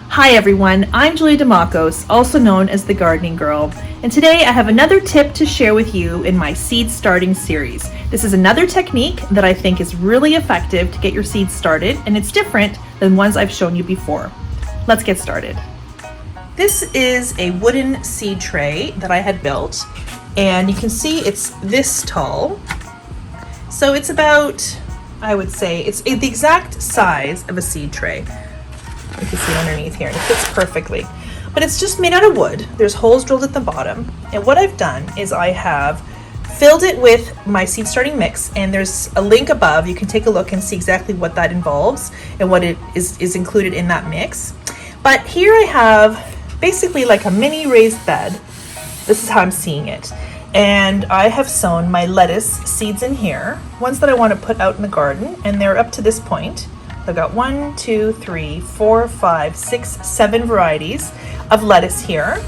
Hi everyone, I'm Julia DeMacos, also known as the Gardening Girl, and today I have another tip to share with you in my seed starting series. This is another technique that I think is really effective to get your seeds started, and it's different than ones I've shown you before. Let's get started. This is a wooden seed tray that I had built, and you can see it's this tall. So it's about, I would say, it's the exact size of a seed tray. You can see underneath here, and it fits perfectly. But it's just made out of wood. There's holes drilled at the bottom. And what I've done is I have filled it with my seed starting mix, and there's a link above. You can take a look and see exactly what that involves and what it is included in that mix. But here I have basically like a mini raised bed. This is how I'm seeing it. And I have sown my lettuce seeds in here, ones that I want to put out in the garden, and they're up to this point. I've got 1, 2, 3, 4, 5, 6, 7 varieties of lettuce here.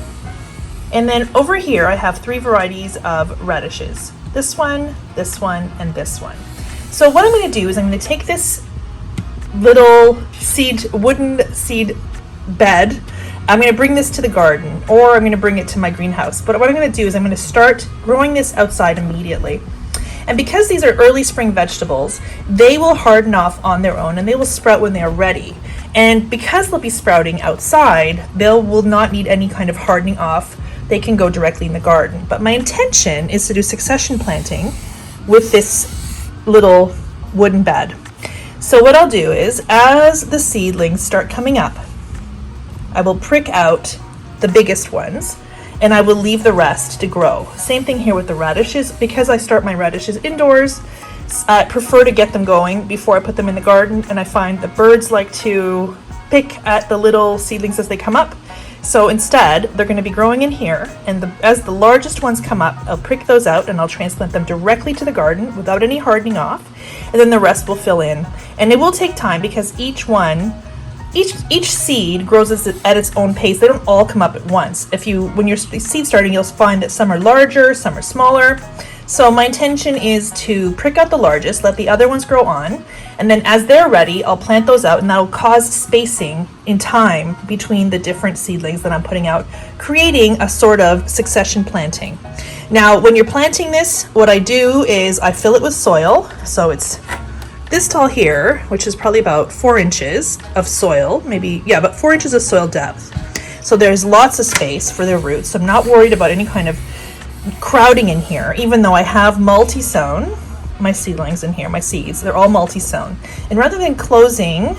And then over here I have 3 varieties of radishes. This one, and this one. So what I'm going to do is I'm going to take this little wooden seed bed. I'm going to bring this to the garden, or I'm going to bring it to my greenhouse. But what I'm going to do is I'm going to start growing this outside immediately. And because these are early spring vegetables, they will harden off on their own and they will sprout when they are ready. And because they'll be sprouting outside, they will not need any kind of hardening off. They can go directly in the garden. But my intention is to do succession planting with this little wooden bed. So what I'll do is, as the seedlings start coming up, I will prick out the biggest ones, and I will leave the rest to grow. Same thing here with the radishes. Because I start my radishes indoors, I prefer to get them going before I put them in the garden, and I find the birds like to pick at the little seedlings as they come up. So instead, they're going to be growing in here, and as the largest ones come up, I'll prick those out and I'll transplant them directly to the garden without any hardening off, and then the rest will fill in. And it will take time because each seed grows at its own pace. They don't all come up at once. When you're seed starting, you'll find that some are larger, some are smaller. So my intention is to prick out the largest, let the other ones grow on, and then as they're ready, I'll plant those out, and that'll cause spacing in time between the different seedlings that I'm putting out, creating a sort of succession planting. Now, when you're planting this, what I do is I fill it with soil. So it's this tall here, which is probably about 4 inches of soil, about 4 inches of soil depth. So there's lots of space for their roots. So I'm not worried about any kind of crowding in here, even though I have multisown my seedlings in here, my seeds. They're all multisown. And rather than closing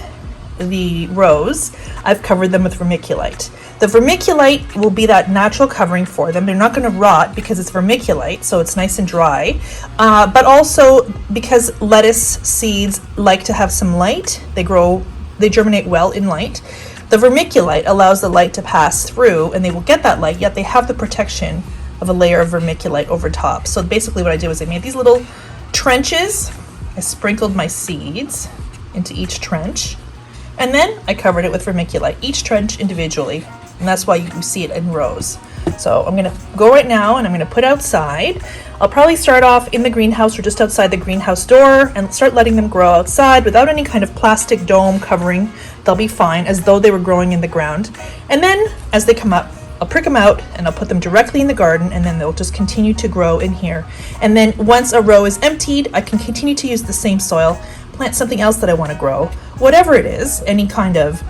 the rows, I've covered them with vermiculite. The vermiculite will be that natural covering for them. They're not going to rot because it's vermiculite, so it's nice and dry. But also because lettuce seeds like to have some light, they germinate well in light. The vermiculite allows the light to pass through, and they will get that light, yet they have the protection of a layer of vermiculite over top. So basically what I did was I made these little trenches. I sprinkled my seeds into each trench, and then I covered it with vermiculite, each trench individually. And that's why you see it in rows. So I'm gonna go right now and I'm gonna put outside. I'll probably start off in the greenhouse or just outside the greenhouse door and start letting them grow outside without any kind of plastic dome covering. They'll be fine, as though they were growing in the ground. And then as they come up, I'll prick them out and I'll put them directly in the garden, and then they'll just continue to grow in here. And then once a row is emptied, I can continue to use the same soil, plant something else that I want to grow, whatever it is. Any kind of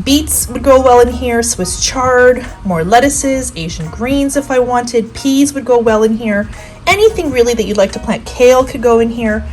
beets would go well in here, Swiss chard, more lettuces, Asian greens if I wanted, peas would go well in here. Anything really that you'd like to plant. Kale could go in here.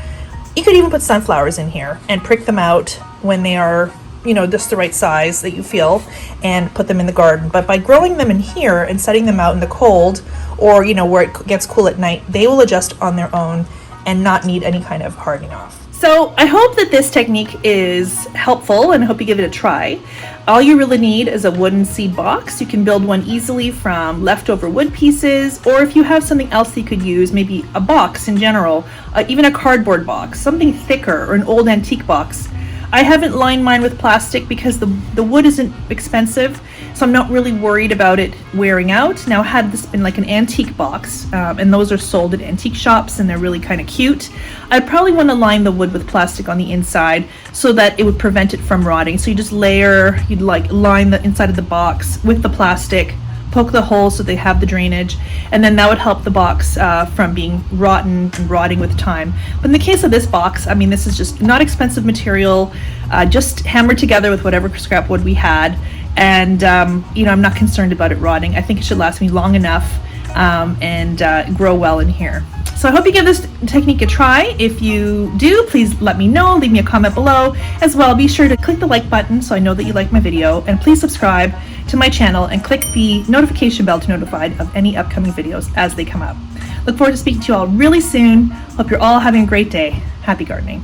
You could even put sunflowers in here and prick them out when they are, just the right size that you feel, and put them in the garden. But by growing them in here and setting them out in the cold, or where it gets cool at night, they will adjust on their own and not need any kind of hardening off. So I hope that this technique is helpful, and I hope you give it a try. All you really need is a wooden seed box. You can build one easily from leftover wood pieces, or if you have something else that you could use, maybe a box in general, even a cardboard box, something thicker, or an old antique box. I haven't lined mine with plastic because the wood isn't expensive, so I'm not really worried about it wearing out. Now, had this been like an antique box, and those are sold at antique shops and they're really kind of cute, I'd probably want to line the wood with plastic on the inside so that it would prevent it from rotting. So you just you'd like line the inside of the box with the plastic, poke the holes so they have the drainage, and then that would help the box from being rotten and rotting with time. But in the case of this box, I mean, this is just not expensive material, just hammered together with whatever scrap wood we had, and you know, I'm not concerned about it rotting. I think it should last me long enough and grow well in here. So I hope you give this technique a try. If you do, please let me know, leave me a comment below. As well, be sure to click the like button so I know that you like my video, and please subscribe to my channel and click the notification bell to be notified of any upcoming videos as they come up. Look forward to speaking to you all really soon. Hope you're all having a great day. Happy gardening.